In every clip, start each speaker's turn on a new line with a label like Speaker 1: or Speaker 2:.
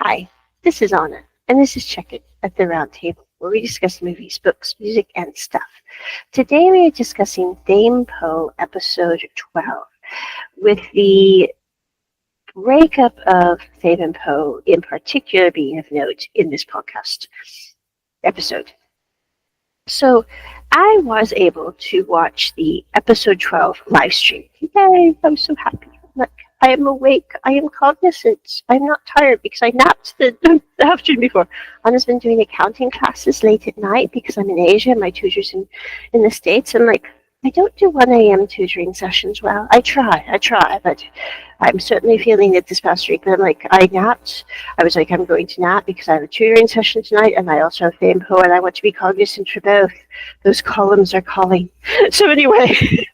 Speaker 1: Hi, this is Anna, and this is Check It at the Round Table, where we discuss movies, books, music, and stuff. Today we are discussing ThamePo episode 12, with the breakup of Thame and Poe in particular being of note in this podcast episode. So I was able to watch the episode 12 live stream. Yay, I'm so happy. Like, I am awake. I am cognizant. I'm not tired because I napped the afternoon before. Anna's been doing accounting classes late at night because I'm in Asia and my tutor's in the States. And like, I don't do 1 a.m. tutoring sessions well. I try, but I'm certainly feeling it this past week. I'm like, I napped. I was like, I'm going to nap because I have a tutoring session tonight and I also have ThamePo and I want to be cognizant for both. Those columns are calling. So anyway,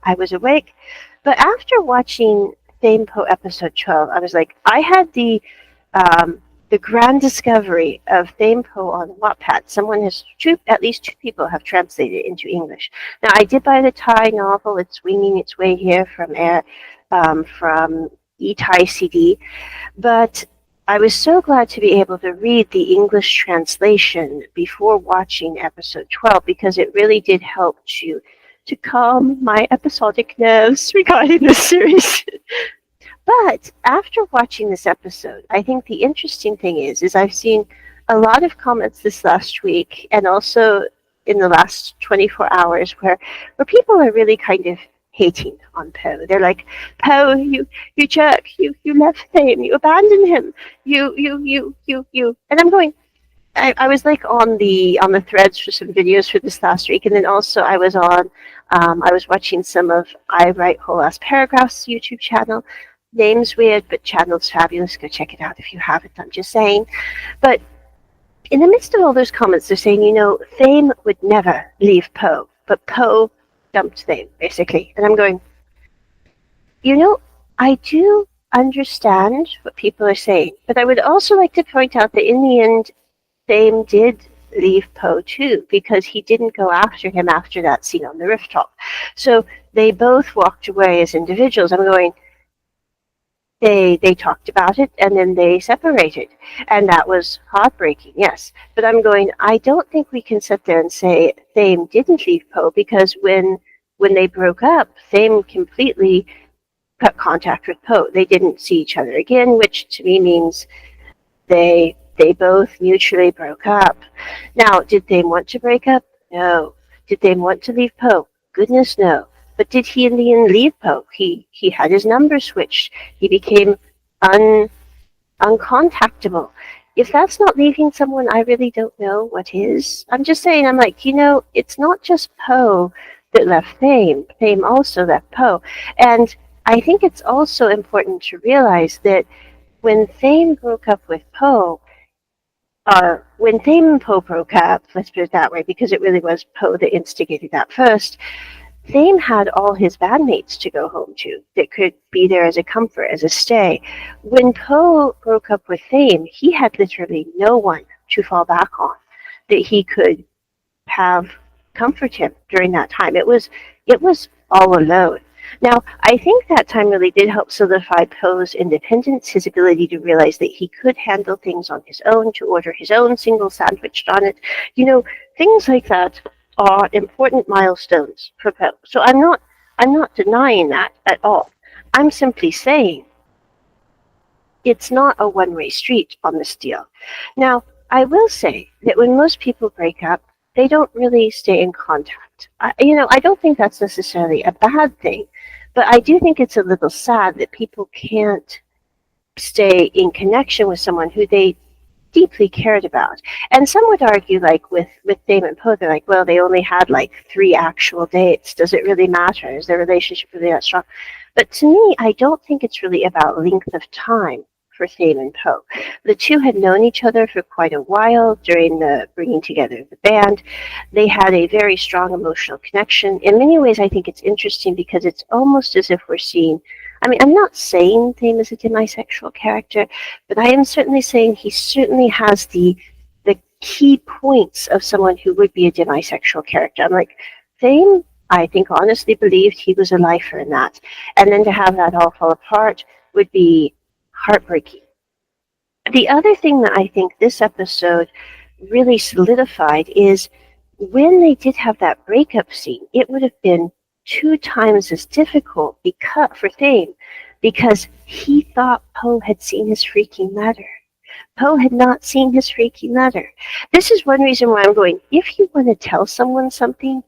Speaker 1: I was awake. But after watching ThamePo episode 12, I was like, I had the grand discovery of ThamePo on Wattpad. At least two people have translated it into English. Now, I did buy the Thai novel. It's winging its way here from e-Thai CD. But I was so glad to be able to read the English translation before watching episode 12 because it really did help to calm my episodic nerves regarding this series. But after watching this episode, I think the interesting thing is I've seen a lot of comments this last week and also in the last 24 hours where people are really kind of hating on Poe. They're like, Poe, you jerk, you left him, you abandoned him, you. And I'm going, I was like on the threads for some videos for this last week, and then also I was watching some of IWriteWholeAssParagraphs YouTube channel. Name's weird, but channel's fabulous. Go check it out if you haven't. I'm just saying. But in the midst of all those comments, they're saying, Thame would never leave Poe, but Poe dumped Thame, basically. And I'm going, I do understand what people are saying, but I would also like to point out that in the end, Thame did leave Poe too, because he didn't go after him after that scene on the rooftop. So they both walked away as individuals. I'm going, they talked about it and then they separated. And that was heartbreaking, yes. But I'm going, I don't think we can sit there and say Thame didn't leave Poe, because when they broke up, Thame completely cut contact with Poe. They didn't see each other again, which to me means they both mutually broke up. Now, did Thame want to break up? No. Did Thame want to leave Poe? Goodness, no. But did he in the end leave Poe? He had his number switched. He became uncontactable. If that's not leaving someone, I really don't know what is. I'm just saying, I'm like, it's not just Poe that left Thame. Thame also left Poe. And I think it's also important to realize that when Thame broke up with Poe, when Thame and Poe broke up, let's put it that way, because it really was Poe that instigated that first, Thame had all his bandmates to go home to that could be there as a comfort, as a stay. When Poe broke up with Thame, he had literally no one to fall back on that he could have comfort him during that time. It was all alone. Now, I think that time really did help solidify Poe's independence, his ability to realize that he could handle things on his own, to order his own single sandwich on it. Things like that are important milestones for Poe. So I'm not denying that at all. I'm simply saying it's not a one-way street on this deal. Now, I will say that when most people break up, they don't really stay in contact. I don't think that's necessarily a bad thing, but I do think it's a little sad that people can't stay in connection with someone who they deeply cared about. And some would argue, like with Thame and Poe, they're like, well, they only had like 3 actual dates. Does it really matter? Is their relationship really that strong? But to me, I don't think it's really about length of time for Thame and Poe. The two had known each other for quite a while during the bringing together of the band. They had a very strong emotional connection. In many ways, I think it's interesting because it's almost as if we're seeing, I'm not saying Thame is a demisexual character, but I am certainly saying he certainly has the key points of someone who would be a demisexual character. I'm like, Thame, I think, honestly believed he was a lifer in that. And then to have that all fall apart would be heartbreaking. The other thing that I think this episode really solidified is when they did have that breakup scene, it would have been 2 times as difficult for Thame because he thought Poe had seen his freaking letter. Poe had not seen his freaking letter. This is one reason why I'm going, if you want to tell someone something,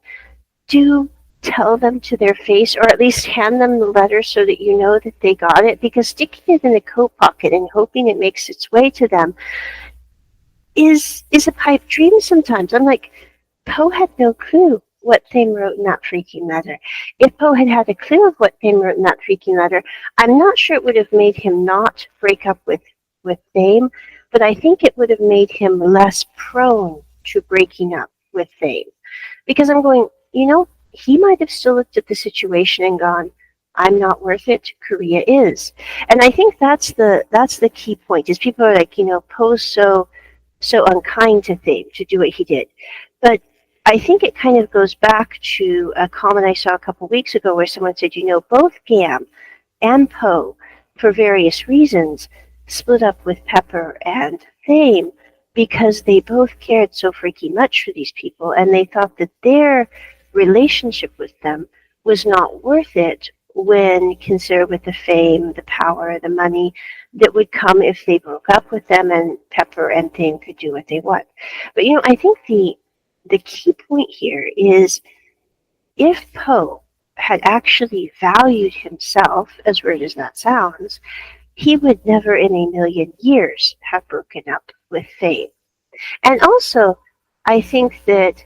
Speaker 1: do tell them to their face, or at least hand them the letter so that you know that they got it, because sticking it in a coat pocket and hoping it makes its way to them is a pipe dream sometimes. I'm like, Poe had no clue what Thame wrote in that freaking letter. If Poe had had a clue of what Thame wrote in that freaking letter, I'm not sure it would have made him not break up with Thame, but I think it would have made him less prone to breaking up with Thame. Because I'm going, he might have still looked at the situation and gone, I'm not worth it, Korea is. And I think that's the key point, is people are like, Poe's so unkind to Thame to do what he did. But I think it kind of goes back to a comment I saw a couple weeks ago where someone said, both Gam and Poe, for various reasons, split up with Pepper and Thame because they both cared so freaking much for these people, and they thought that their relationship with them was not worth it when considered with the fame, the power, the money that would come if they broke up with them and Pepper and Thame could do what they want. But I think the key point here is, if Poe had actually valued himself, as weird as that sounds, he would never in a million years have broken up with Thame. And also, I think that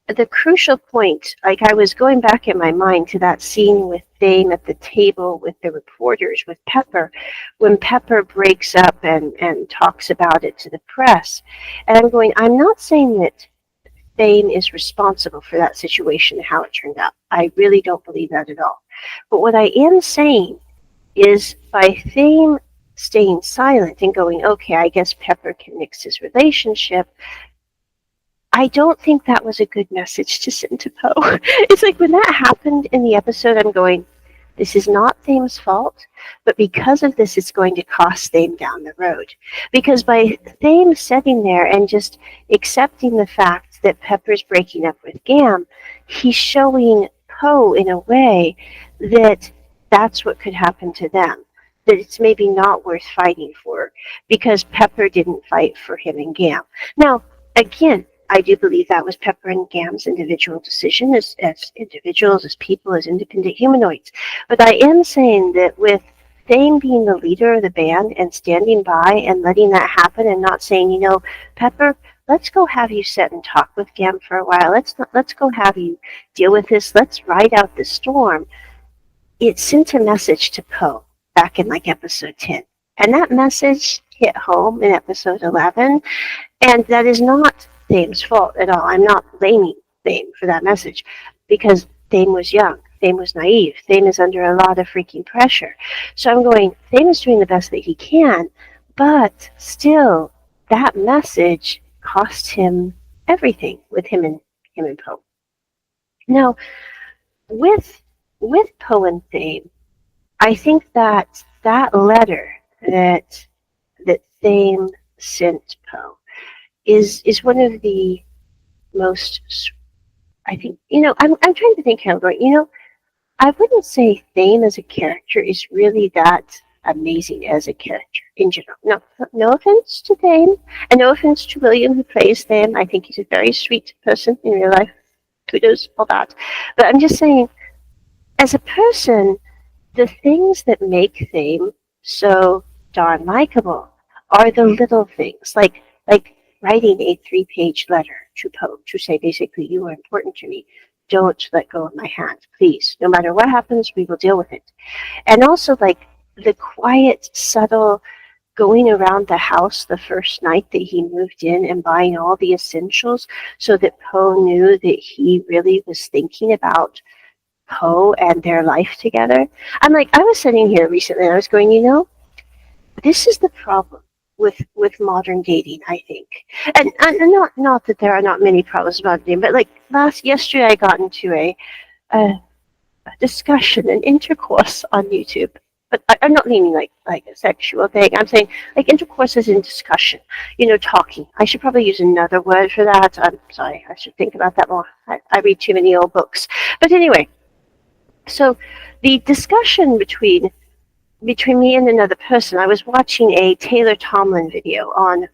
Speaker 1: the crucial point, like I was going back in my mind to that scene with Thame at the table with the reporters, with Pepper, when Pepper breaks up and talks about it to the press. And I'm going, I'm not saying that Thame is responsible for that situation and how it turned out. I really don't believe that at all. But what I am saying is, by Thame staying silent and going, okay, I guess Pepper can nix his relationship, I don't think that was a good message to send to Poe. It's like when that happened in the episode, I'm going, this is not Thame's fault, but because of this, it's going to cost Thame down the road. Because by Thame sitting there and just accepting the fact that Pepper's breaking up with Gam, he's showing Poe in a way that that's what could happen to them, that it's maybe not worth fighting for because Pepper didn't fight for him and Gam. Now, again, I do believe that was Pepper and Gam's individual decision as individuals, as people, as independent humanoids. But I am saying that with Thame being the leader of the band and standing by and letting that happen and not saying, Pepper, let's go have you sit and talk with Gam for a while. Let's go have you deal with this. Let's ride out the storm. It sent a message to Poe back in episode 10. And that message hit home in episode 11. And that is not Thame's fault at all. I'm not blaming Thame for that message because Thame was young. Thame was naive. Thame is under a lot of freaking pressure. So I'm going, Thame is doing the best that he can, but still, that message cost him everything with him and Poe. Now, with Poe and Thame, I think that letter that Thame sent Poe is one of the most, I think, I'm trying to think how I'm going, I wouldn't say Thame as a character is really that amazing as a character in general. No offense to Thame, and no offense to William who plays Thame. I think he's a very sweet person in real life. Kudos, all that. But I'm just saying, as a person, the things that make Thame so darn likable are the little things, like writing a 3-page letter to Poe to say, basically, you are important to me. Don't let go of my hand, please. No matter what happens, we will deal with it. And also, the quiet, subtle going around the house the first night that he moved in and buying all the essentials so that Poe knew that he really was thinking about Poe and their life together. I was sitting here recently and I was going, this is the problem with modern dating, I think. And not that there are not many problems about dating, but yesterday I got into a discussion, an intercourse on YouTube but I'm not meaning like a sexual thing. I'm saying like intercourse is in discussion, talking. I should probably use another word for that. I'm sorry, I should think about that more. I read too many old books. But anyway, so the discussion between me and another person, I was watching a Taylor Tomlin video on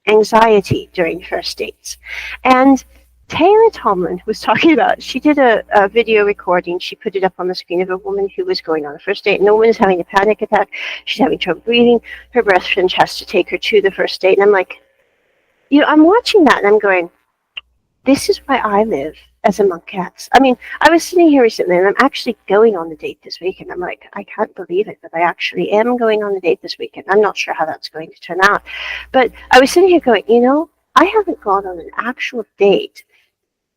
Speaker 1: anxiety during first dates. And Taylor Tomlin was talking about, she did a video recording, she put it up on the screen of a woman who was going on a first date, and the woman is having a panic attack, she's having trouble breathing, her best friend has to take her to the first date, and I'm like, I'm watching that and I'm going, this is why I live as a monk cats. I mean, I was sitting here recently and I'm actually going on the date this week, and I'm like, I can't believe it, but I actually am going on the date this weekend. I'm not sure how that's going to turn out. But I was sitting here going, I haven't gone on an actual date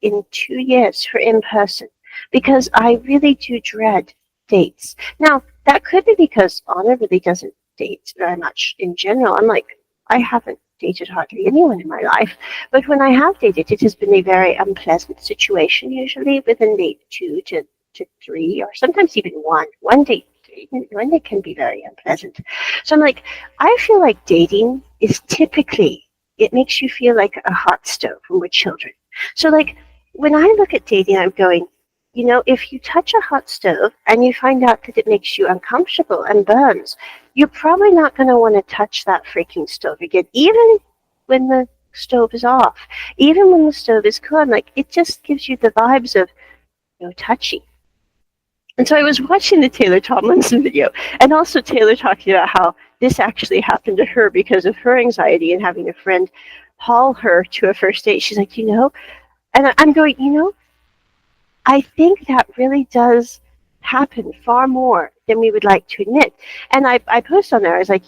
Speaker 1: in 2 years for in-person because I really do dread dates. Now, that could be because Anna really doesn't date very much in general. I'm like, I haven't dated hardly anyone in my life, but when I have dated, it has been a very unpleasant situation, usually within date 2 to 3, or sometimes even one date. One date can be very unpleasant. So I'm like, I feel like dating is typically, it makes you feel like a hot stove when we're children. So like, when I look at dating, I'm going, if you touch a hot stove and you find out that it makes you uncomfortable and burns, you're probably not going to want to touch that freaking stove again, even when the stove is off, even when the stove is cool. Like, it just gives you the vibes of no touching. And so I was watching the Taylor Tomlinson video, and also Taylor talking about how this actually happened to her because of her anxiety and having a friend haul her to a first date. She's like, and I'm going, I think that really does happen far more than we would like to admit. And I post on there, I was like,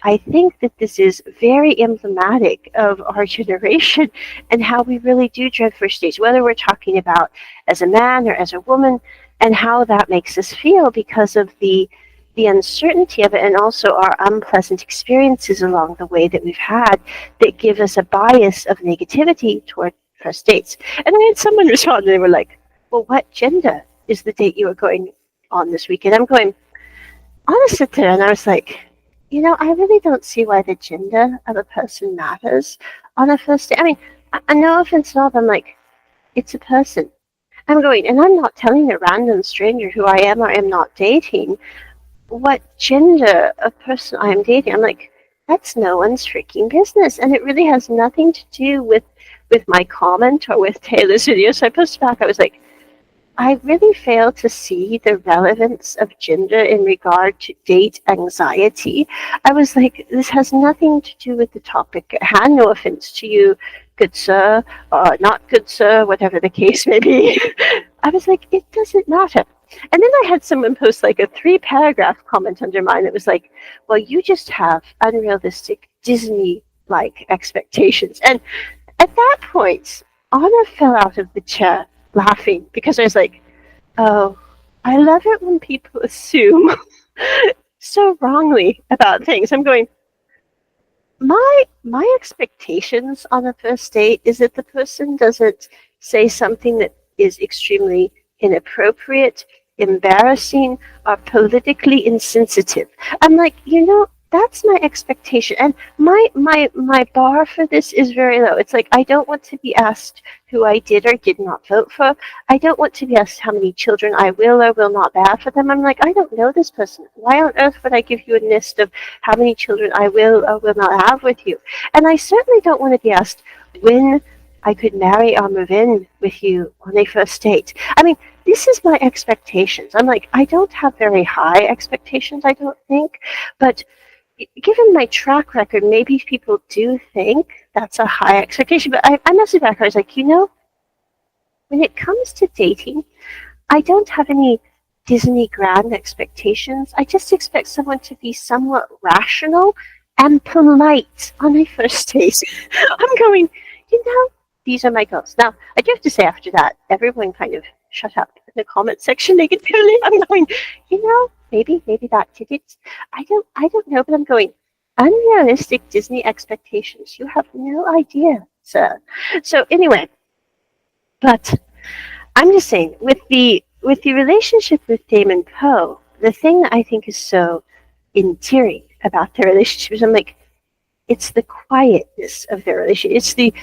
Speaker 1: I think that this is very emblematic of our generation and how we really do dread first dates, whether we're talking about as a man or as a woman, and how that makes us feel because of the uncertainty of it, and also our unpleasant experiences along the way that we've had that give us a bias of negativity toward first dates. And I had someone respond, and they were like, well, what gender is the date you are going on this weekend? I'm going, I sit there and I was like, I really don't see why the gender of a person matters on a first date. I mean, no offense at all, but I'm like, it's a person. I'm going, and I'm not telling a random stranger who I am or am not dating what gender of person I am dating. I'm like, that's no one's freaking business. And it really has nothing to do with my comment or with Taylor's video. So I posted back, I was like, I really fail to see the relevance of gender in regard to date anxiety. I was like, this has nothing to do with the topic at hand. No offense to you, good sir, or not good sir, whatever the case may be. I was like, it doesn't matter. And then I had someone post like a 3-paragraph comment under mine that was like, well, you just have unrealistic Disney-like expectations. And at that point, Anna fell out of the chair laughing because I was like, oh, I love it when people assume so wrongly about things. I'm going, my expectations on a first date is that the person doesn't say something that is extremely inappropriate, embarrassing, or politically insensitive. I'm like, that's my expectation. And my bar for this is very low. It's like, I don't want to be asked who I did or did not vote for. I don't want to be asked how many children I will or will not bear for them. I'm like, I don't know this person. Why on earth would I give you a list of how many children I will or will not have with you? And I certainly don't want to be asked when I could marry or move in with you on a first date. I mean, this is my expectations. I'm like, I don't have very high expectations, I don't think, but given my track record, maybe people do think that's a high expectation. But I messaged back, I was like, when it comes to dating, I don't have any Disney grand expectations. I just expect someone to be somewhat rational and polite on a first date. I'm going, these are my goals. Now, I do have to say after that, everyone kind of shut up in the comment section negatively. I'm going, maybe that did it. I don't know, but I'm going, unrealistic Disney expectations. You have no idea, sir. So anyway, but I'm just saying, with the relationship with Thame and Poe, the thing that I think is so endearing about their relationship is I'm like, it's the quietness of their relationship. It's the,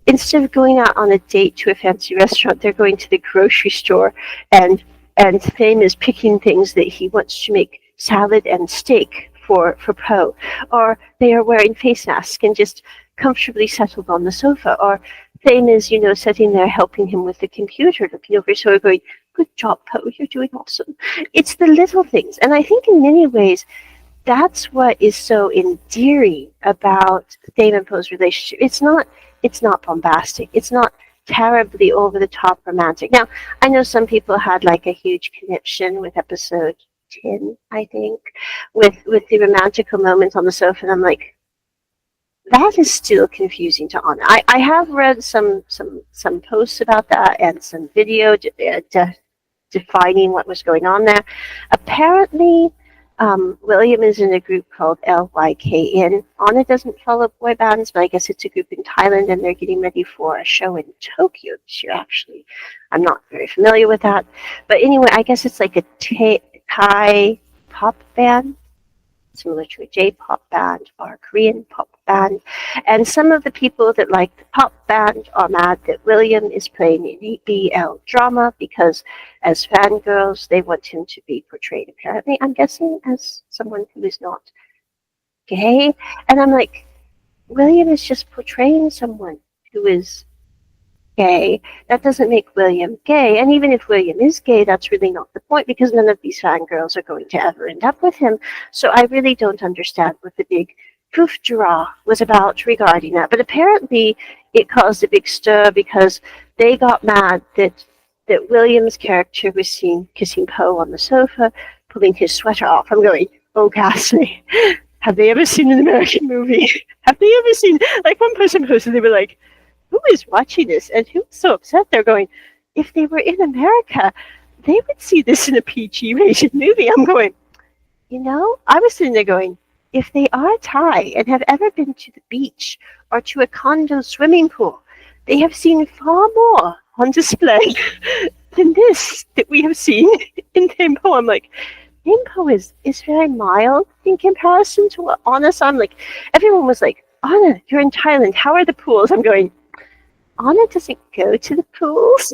Speaker 1: instead of going out on a date to a fancy restaurant, they're going to the grocery store, and Thame is picking things that he wants to make salad and steak for Poe, or they are wearing face masks and just comfortably settled on the sofa, or Thame is, sitting there helping him with the computer, looking over his shoulder, going, "Good job, Poe, you're doing awesome." It's the little things, and I think in many ways that's what is so endearing about Thame and Poe's relationship. It's not bombastic. It's not terribly over the top romantic. Now, I know some people had like a huge conniption with episode 10, I think, with the romantical moment on the sofa, and I'm like, that is still confusing to Anna. I have read some posts about that and some video defining what was going on there. Apparently, William is in a group called LYKN. Anna doesn't follow boy bands, but I guess it's a group in Thailand, and they're getting ready for a show in Tokyo this year, actually. I'm not very familiar with that. But anyway, I guess it's like a Thai pop band, similar to a J-pop band or a Korean pop band. And some of the people that like the pop band are mad that William is playing an BL drama because as fangirls, they want him to be portrayed, apparently, I'm guessing, as someone who is not gay. And I'm like, William is just portraying someone who is gay. That doesn't make William gay. And even if William is gay, that's really not the point, because none of these fangirls are going to ever end up with him. So I really don't understand what the big foofdra was about regarding that. But apparently it caused a big stir because they got mad that William's character was seen kissing Poe on the sofa, pulling his sweater off. I'm going, oh, ghastly. Have they ever seen an American movie? Have they ever seen, like one person posted, they were like, who is watching this? And who was so upset? They're going, if they were in America, they would see this in a PG-rated movie. I'm going, I was sitting there going, if they are Thai and have ever been to the beach or to a condo swimming pool, they have seen far more on display than this that we have seen in ThamePo. I'm like, ThamePo is very mild in comparison to what Anna saw. I'm like, everyone was like, Anna, you're in Thailand. How are the pools? I'm going, Anna doesn't go to the pools.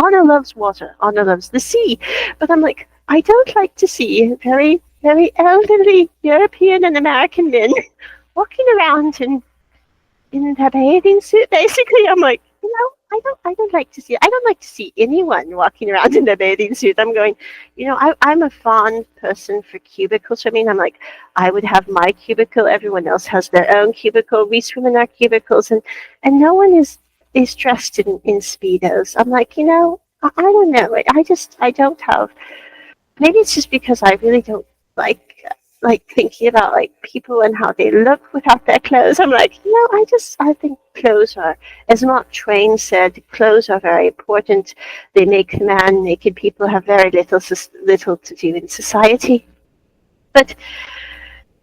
Speaker 1: Anna loves water. Anna loves the sea. But I'm like, I don't like to see very, very elderly European and American men walking around in their bathing suit. Basically, I'm like, I don't like to see. I don't like to see anyone walking around in their bathing suit. I'm going, I'm a fond person for cubicle swimming. I'm like, I would have my cubicle. Everyone else has their own cubicle. We swim in our cubicles, and no one is dressed in Speedos. I'm like, I don't know. I don't have, maybe it's just because I really don't like thinking about like people and how they look without their clothes. I'm like, I think clothes are, as Mark Twain said, clothes are very important. They make the man. Naked people have very little to do in society. But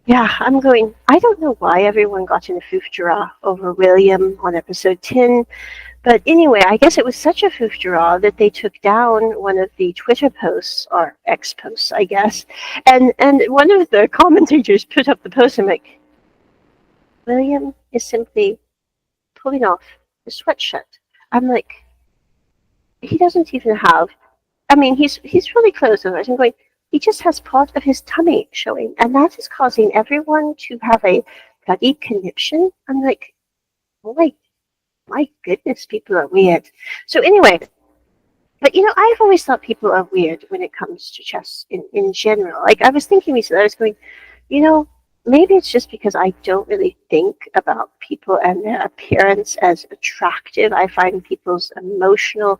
Speaker 1: yeah, I'm going, I don't know why everyone got in a foofdara over William on episode 10. But anyway, I guess it was such a foofdara that they took down one of the Twitter posts, or X posts, I guess. And one of the commentators put up the post and like, William is simply pulling off his sweatshirt. I'm like, he doesn't even have, he's really close to it. I'm going, he just has part of his tummy showing, and that is causing everyone to have a bloody conniption. I'm like, my goodness, people are weird. So anyway, but I've always thought people are weird when it comes to chess in general. Like I was thinking recently, I was going, maybe it's just because I don't really think about people and their appearance as attractive. I find people's emotional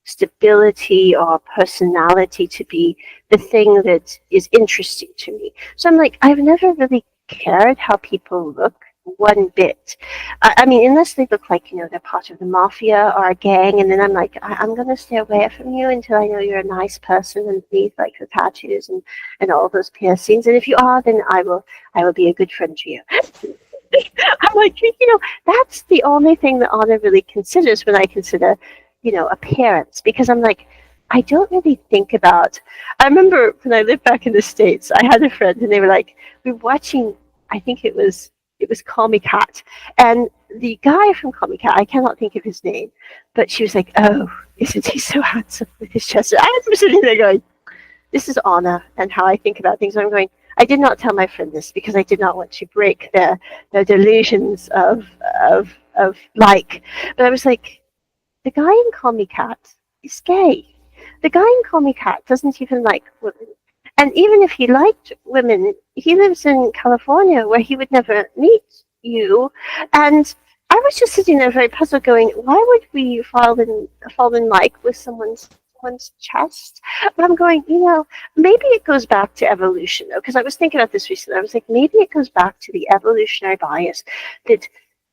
Speaker 1: stability or personality to be the thing that is interesting to me. So I'm like, I've never really cared how people look one bit. Unless they look like, they're part of the mafia or a gang, and then I'm like, I'm going to stay away from you until I know you're a nice person and leave like the tattoos and all those piercings. And if you are, then I will be a good friend to you. I'm like, that's the only thing that Anna really considers when I consider, appearance, because I'm like, I don't really think about. I remember when I lived back in the States, I had a friend, and they were like, we were watching. I think it was Call Me Kat, and the guy from Call Me Kat, I cannot think of his name, but she was like, "Oh, isn't he so handsome with his chest?" I was sitting there going, "This is Anna and how I think about things." I'm going. I did not tell my friend this because I did not want to break the delusions of like. But I was like, the guy in Call Me Kat is gay. The guy in Call Me Kat doesn't even like women. And even if he liked women, he lives in California where he would never meet you. And I was just sitting there very puzzled going, why would we fall in like with someone's chest? But I'm going, maybe it goes back to evolution though, because I was thinking about this recently. I was like, maybe it goes back to the evolutionary bias that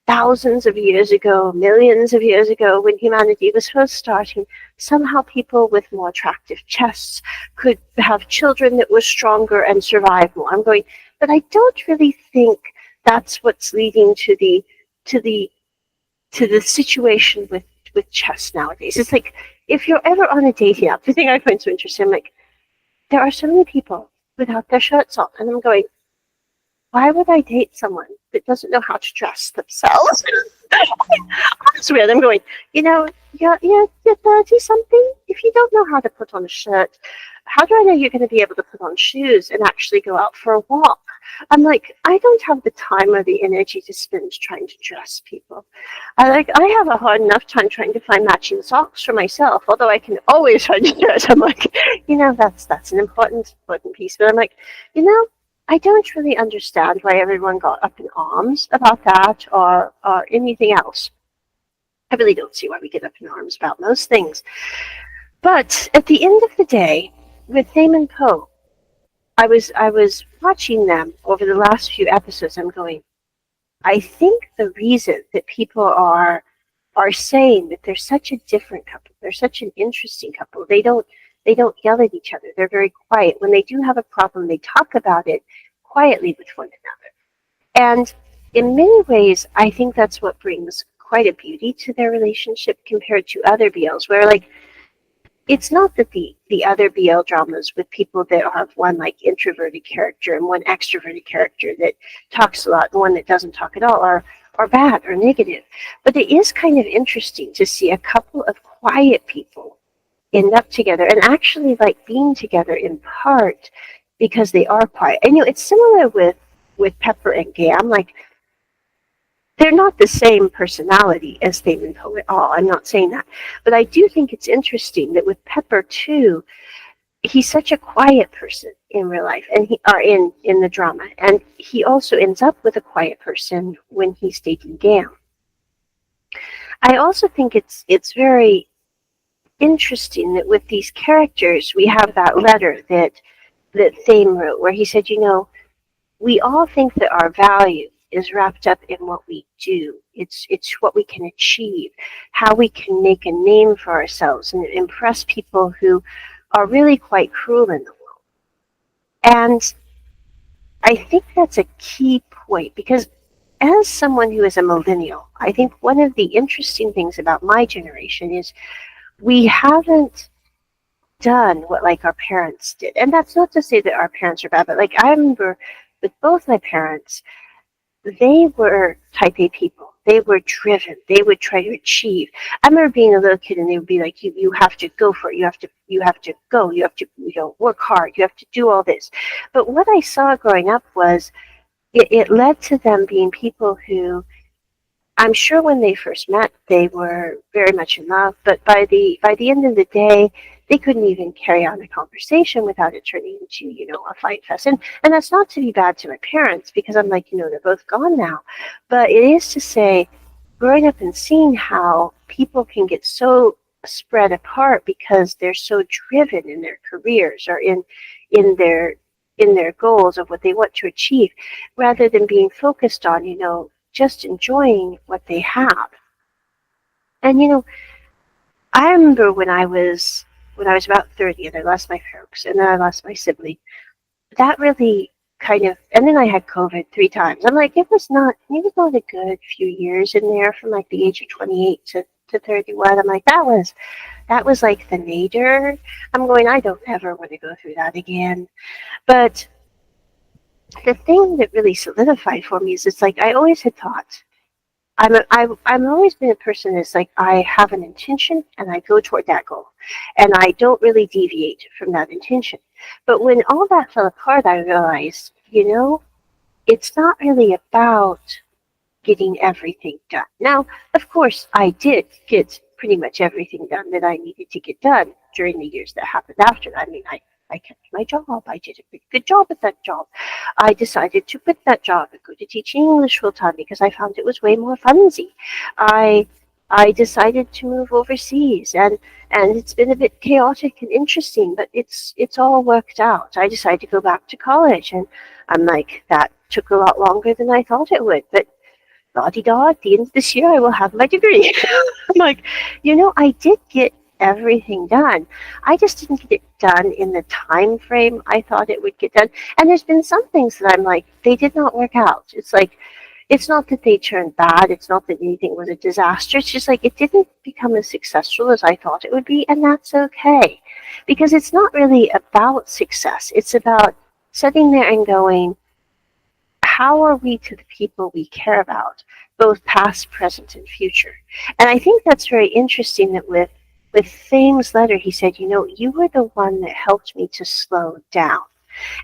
Speaker 1: thousands of years ago, millions of years ago, when humanity was first starting, somehow people with more attractive chests could have children that were stronger and survive more. I'm going, but I don't really think that's what's leading to the situation with chests nowadays. It's like, if you're ever on a dating app, the thing I find so interesting, I'm like, there are so many people without their shirts on, and I'm going, why would I date someone that doesn't know how to dress themselves? That's weird. I'm going, you're 30 something. If you don't know how to put on a shirt, how do I know you're going to be able to put on shoes and actually go out for a walk? I'm like, I don't have the time or the energy to spend trying to dress people. I have a hard enough time trying to find matching socks for myself, although I can always find a dress. I'm like, that's an important piece. But I'm like, I don't really understand why everyone got up in arms about that or anything else. I really don't see why we get up in arms about most things. But at the end of the day, with Thame and Poe, I was watching them over the last few episodes. I'm going, I think the reason that people are saying that they're such a different couple, they're such an interesting couple. They don't yell at each other. They're very quiet. When they do have a problem, they talk about it quietly with one another. And in many ways, I think that's what brings quite a beauty to their relationship compared to other BLs, where like it's not that the other BL dramas with people that have one like introverted character and one extroverted character that talks a lot and one that doesn't talk at all are bad or negative. But it is kind of interesting to see a couple of quiet people end up together and actually like being together in part because they are quiet. And it's similar with Pepper and Gam. Like, they're not the same personality as Thame and Poe at all. I'm not saying that. But I do think it's interesting that with Pepper too, he's such a quiet person in real life and in the drama. And he also ends up with a quiet person when he's dating Gam. I also think it's very interesting that with these characters we have that letter that Thame wrote where he said, we all think that our value is wrapped up in what we do. It's what we can achieve, how we can make a name for ourselves and impress people who are really quite cruel in the world. And I think that's a key point because as someone who is a millennial, I think one of the interesting things about my generation is we haven't done what like our parents did. And that's not to say that our parents are bad, but like I remember with both my parents, they were type A people. They were driven. They would try to achieve. I remember being a little kid and they would be like, you have to go for it. You have to go. You have to work hard. You have to do all this. But what I saw growing up was it led to them being people who I'm sure when they first met, they were very much in love, but by the end of the day, they couldn't even carry on a conversation without it turning into, a fight fest. And that's not to be bad to my parents, because I'm like, they're both gone now. But it is to say, growing up and seeing how people can get so spread apart because they're so driven in their careers or in their goals of what they want to achieve, rather than being focused on, just enjoying what they have. And I remember when I was about 30 and I lost my parents and then I lost my sibling, that really and then I had COVID 3 times. I'm like, it was not a good few years in there from like the age of 28 to to 31. I'm like, that was like the nadir. I'm going, I don't ever want to go through that again. But the thing that really solidified for me is it's like I always had thought I've always been a person that's like I have an intention and I go toward that goal, and I don't really deviate from that intention. But when all that fell apart, I realized, it's not really about getting everything done. Now, of course, I did get pretty much everything done that I needed to get done during the years that happened after that. I mean, I kept my job. I did a pretty good job at that job. I decided to quit that job and go to teaching English full time because I found it was way more funsy. I I decided to move overseas, and it's been a bit chaotic and interesting, but it's all worked out. I decided to go back to college, and I'm like, that took a lot longer than I thought it would, but la-di-da, at the end of this year I will have my degree. I'm like, I did get everything done. I just didn't get it done in the time frame I thought it would get done. And there's been some things that I'm like, they did not work out. It's like, it's not that they turned bad. It's not that anything was a disaster. It's just like it didn't become as successful as I thought it would be, and that's okay. Because it's not really about success. It's about sitting there and going, how are we to the people we care about, both past, present, and future? And I think that's very interesting that with Thame's letter, he said, you were the one that helped me to slow down.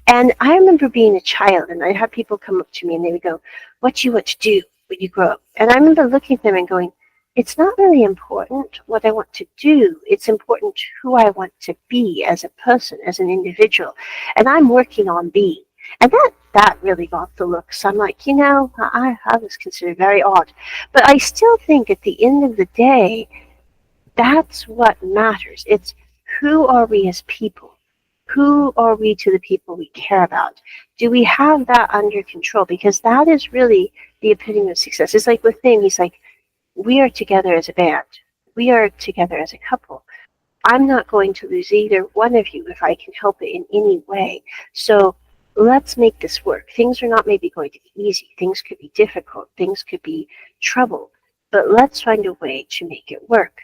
Speaker 1: And I remember being a child, and I'd have people come up to me and they would go, what do you want to do when you grow up? And I remember looking at them and going, it's not really important what I want to do. It's important who I want to be as a person, as an individual. And I'm working on being. And that really got the looks. I'm like, I was considered very odd. But I still think at the end of the day, that's what matters. It's who are we as people? Who are we to the people we care about? Do we have that under control? Because that is really the epitome of success. It's like with Thame, he's like, we are together as a band. We are together as a couple. I'm not going to lose either one of you if I can help it in any way. So let's make this work. Things are not maybe going to be easy. Things could be difficult. Things could be trouble. But let's find a way to make it work.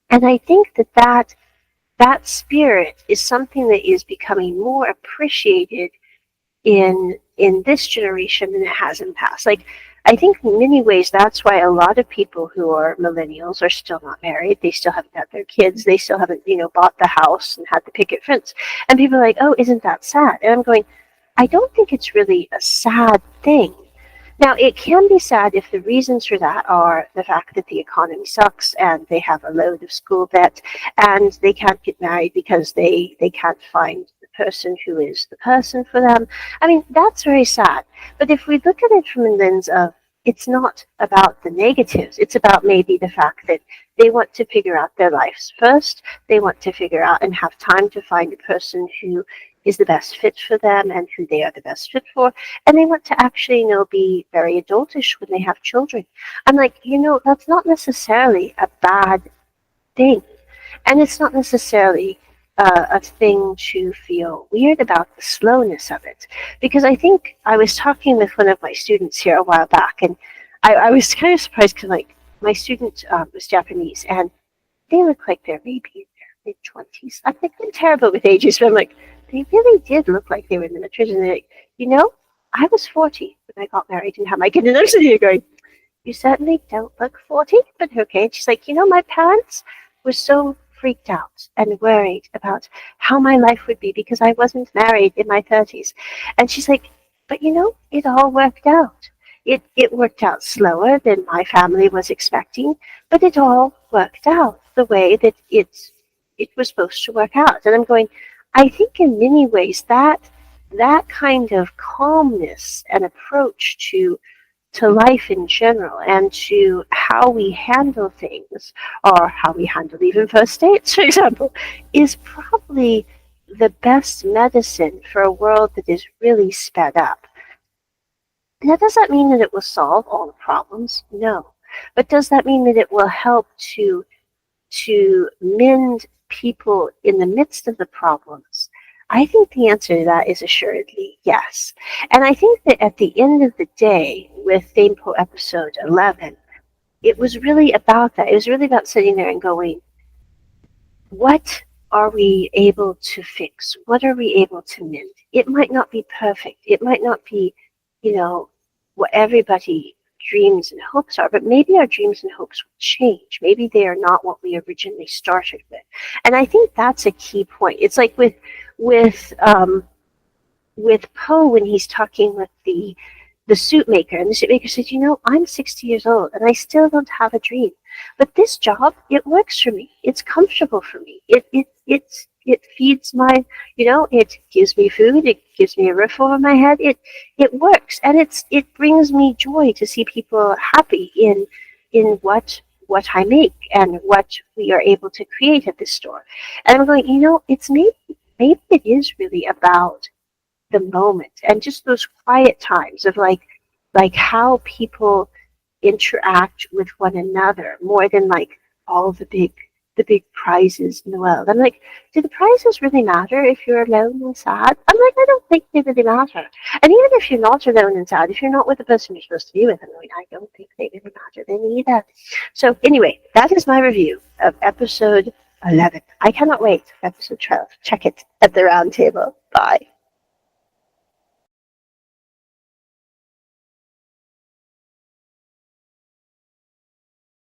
Speaker 1: And I think that spirit is something that is becoming more appreciated in this generation than it has in past. Like, I think in many ways that's why a lot of people who are millennials are still not married. They still haven't got their kids. They still haven't, bought the house and had the picket fence. And people are like, oh, isn't that sad? And I'm going, I don't think it's really a sad thing. Now, it can be sad if the reasons for that are the fact that the economy sucks and they have a load of school debt and they can't get married because they can't find the person who is the person for them. I mean, that's very sad. But if we look at it from a lens of it's not about the negatives, it's about maybe the fact that they want to figure out their lives first. They want to figure out and have time to find a person who is the best fit for them and who they are the best fit for. And they want to actually, be very adultish when they have children. I'm like, that's not necessarily a bad thing. And it's not necessarily a thing to feel weird about the slowness of it. Because I think I was talking with one of my students here a while back, and I was kind of surprised because, my student was Japanese, and they look like they're maybe in their mid-20s. I'm like, I'm terrible with ages, but I'm like, they really did look like they were in the mid-20s. And they're like, I was 40 when I got married and had my kid. And I'm sitting here going, you certainly don't look 40, but okay. And she's like, my parents were so freaked out and worried about how my life would be because I wasn't married in my 30s. And she's like, but it all worked out. It worked out slower than my family was expecting, but it all worked out the way that it was supposed to work out. And I'm going, I think in many ways that kind of calmness and approach to life in general and to how we handle things, or how we handle even first dates, for example, is probably the best medicine for a world that is really sped up. Now, does that mean that it will solve all the problems? No. But does that mean that it will help to mend people in the midst of the problems? I think the answer to that is assuredly yes. And I think that at the end of the day, with ThamePo episode 11, it was really about that. It was really about sitting there and going, what are we able to fix? What are we able to mend? It might not be perfect. It might not be, what everybody dreams and hopes are, but maybe our dreams and hopes will change. Maybe they are not what we originally started with. And I think that's a key point. It's like with Poe when he's talking with the suit maker, and the suit maker says, I'm 60 years old and I still don't have a dream. But this job, it works for me. It's comfortable for me. It feeds my, it gives me food. It gives me a roof over my head. It works, and it brings me joy to see people happy in what I make and what we are able to create at this store. And I'm going, it's maybe it is really about the moment and just those quiet times of like how people interact with one another more than like all the big prizes in the world. I'm like, do the prizes really matter if you're alone and sad? I'm like, I don't think they really matter. And even if you're not alone and sad, if you're not with the person you're supposed to be with, I'm like, I don't think they really matter then either. So anyway, that is my review of episode 11. I cannot wait for episode 12. Check it at the round table. Bye.